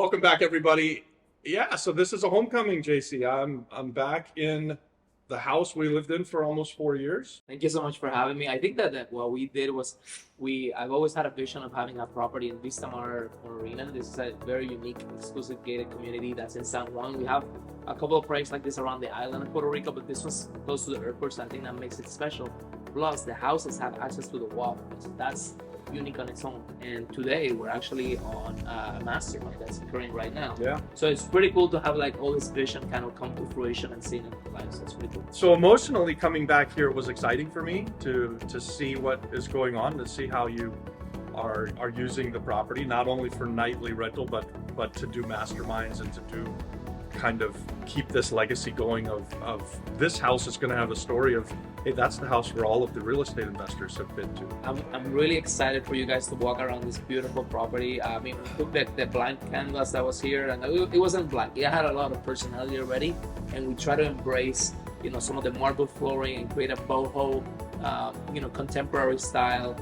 Welcome back, everybody. Yeah, so this is a homecoming, JC. I'm back in the house we lived in for almost 4 years. Thank you so much for having me. I think that what we did was I've always had a vision of having a property in Vista Mar Marina. This is a very unique, exclusive gated community that's in San Juan. We have a couple of projects like this around the island of Puerto Rico, but this one's close to the airport, so I think that makes it special. Plus, the houses have access to the water, so that's unique on its own. And today we're actually on a mastermind that's occurring right now. Yeah. So it's pretty cool to have like all this vision kind of come to fruition and see it in our lives. That's pretty cool. So emotionally coming back here was exciting for me to see what is going on, to see how you are using the property, not only for nightly rental, but to do masterminds and to do kind of keep this legacy going of this house is going to have a story of, hey, that's the house where all of the real estate investors have been to. I'm really excited for you guys to walk around this beautiful property. I mean, we took the blank canvas that was here, and it wasn't blank. It had a lot of personality already, and we try to embrace, some of the marble flooring and create a boho, contemporary style,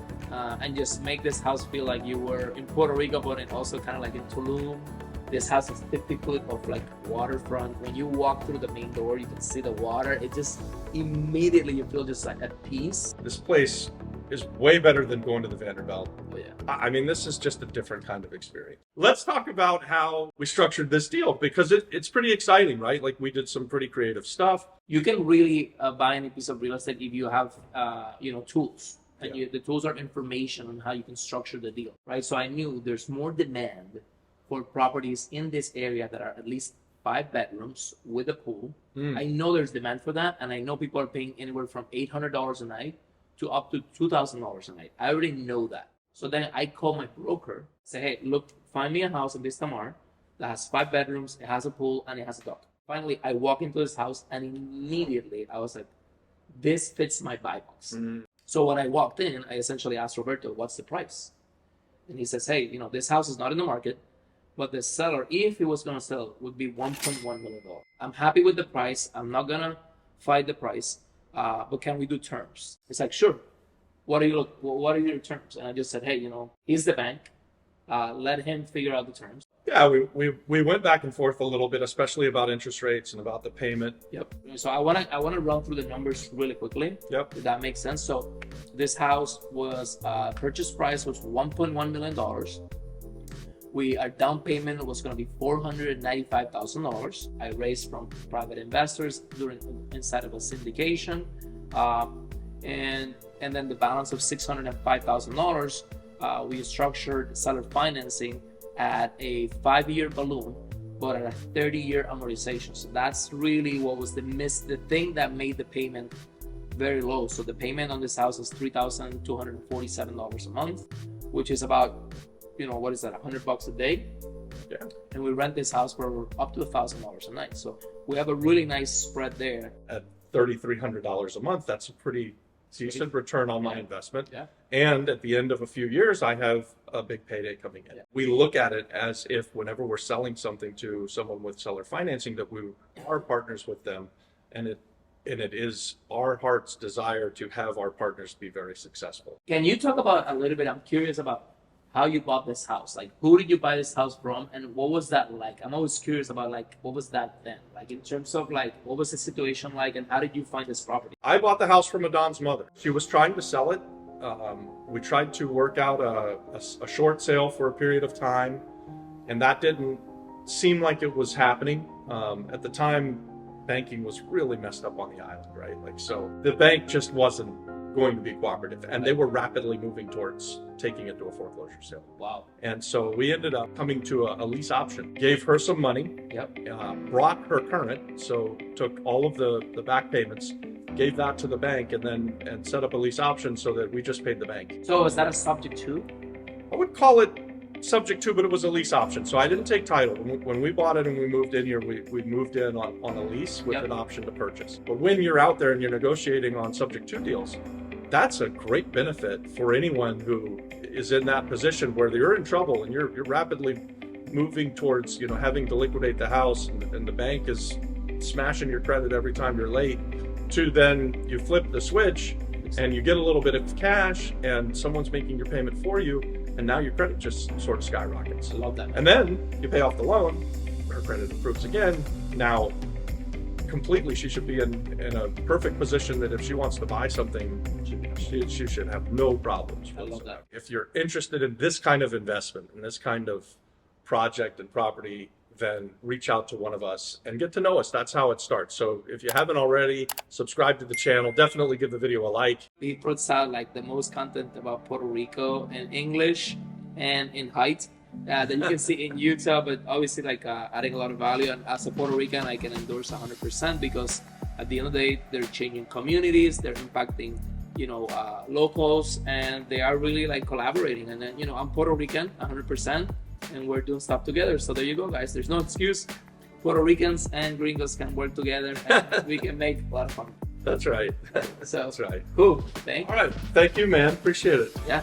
and just make this house feel like you were in Puerto Rico, but it also kind of like in Tulum. This house is 50 foot of like waterfront. When you walk through the main door, you can see the water. It just immediately you feel just like at peace. This place is way better than going to the Vanderbilt. Oh yeah. I mean, this is just a different kind of experience. Let's talk about how we structured this deal, because it's pretty exciting, right? Like, we did some pretty creative stuff. You can really buy any piece of real estate if you have, tools. And the tools are information on how you can structure the deal, right? So I knew there's more demand for properties in this area that are at least 5 bedrooms with a pool. I know there's demand for that, and I know people are paying anywhere from $800 a night to up to $2,000 a night. I already know that. So then I call my broker, say, hey, look, find me a house in Vista Mar that has 5 bedrooms, it has a pool, and it has a dog. Finally, I walk into this house, and immediately I was like, this fits my buy box. So when I walked in, I essentially asked Roberto, what's the price? And he says, hey, this house is not in the market, but the seller, if he was going to sell, would be $1.1 million. I'm happy with the price. I'm not going to fight the price, but can we do terms? It's like, sure. What are your terms? And I just said, hey, he's the bank. Let him figure out the terms. Yeah, we went back and forth a little bit, especially about interest rates and about the payment. Yep. So I want to run through the numbers really quickly. Yep. If that makes sense. So this house was purchase price was $1.1 million. Our down payment was going to be $495,000. I raised from private investors inside of a syndication, and then the balance of $605,000. We structured seller financing at a 5-year balloon, but at a 30-year amortization. So that's really what was the thing that made the payment very low. So the payment on this house is $3,247 a month, which is about, what is that, $100 a day? Yeah. And we rent this house for up to $1,000 a night. So we have a really nice spread there. At $3,300 a month, that's a pretty decent return on my investment. Yeah. And at the end of a few years, I have a big payday coming in. Yeah. We look at it as if whenever we're selling something to someone with seller financing, that we are partners with them, and it is our heart's desire to have our partners be very successful. Can you talk about a little bit? I'm curious about how you bought this house. Like, who did you buy this house from, and what was that like? I'm always curious about, like, what was that then? Like, in terms of, like, what was the situation like, and how did you find this property? I bought the house from Adon's mother. She was trying to sell it. We tried to work out a short sale for a period of time, and that didn't seem like it was happening. At the time, banking was really messed up on the island, right? Like, so the bank just wasn't going to be cooperative, and they were rapidly moving towards taking it to a foreclosure sale. Wow. And so we ended up coming to a lease option, gave her some money, brought her current, so took all of the back payments, gave that to the bank, and set up a lease option so that we just paid the bank. So is that a subject to? I would call it subject to, but it was a lease option. So I didn't take title. When we bought it and we moved in here, we moved in on a lease with an option to purchase. But when you're out there and you're negotiating on subject to deals, that's a great benefit for anyone who is in that position where you're in trouble and you're rapidly moving towards, having to liquidate the house, and the bank is smashing your credit every time you're late, to then you flip the switch and you get a little bit of cash and someone's making your payment for you. and now your credit just sort of skyrockets. I love that. And then you pay off the loan, her credit improves again. Now, completely, she should be in a perfect position that if she wants to buy something, she should have no problems. I love that. If you're interested in this kind of investment, in this kind of project and property, then reach out to one of us and get to know us. That's how it starts. So if you haven't already, subscribe to the channel. Definitely give the video a like. We put out like the most content about Puerto Rico in English and in height that you can see in YouTube, but obviously like adding a lot of value. And as a Puerto Rican, I can endorse 100% because at the end of the day, they're changing communities, they're impacting, locals, and they are really like collaborating. And then, I'm Puerto Rican 100%, and we're doing stuff together. So there you go, guys. There's no excuse. Puerto Ricans and gringos can work together and we can make a lot of fun. That's right. So That's right. cool. Thank you. All right. Thank you, man. Appreciate it. Yeah.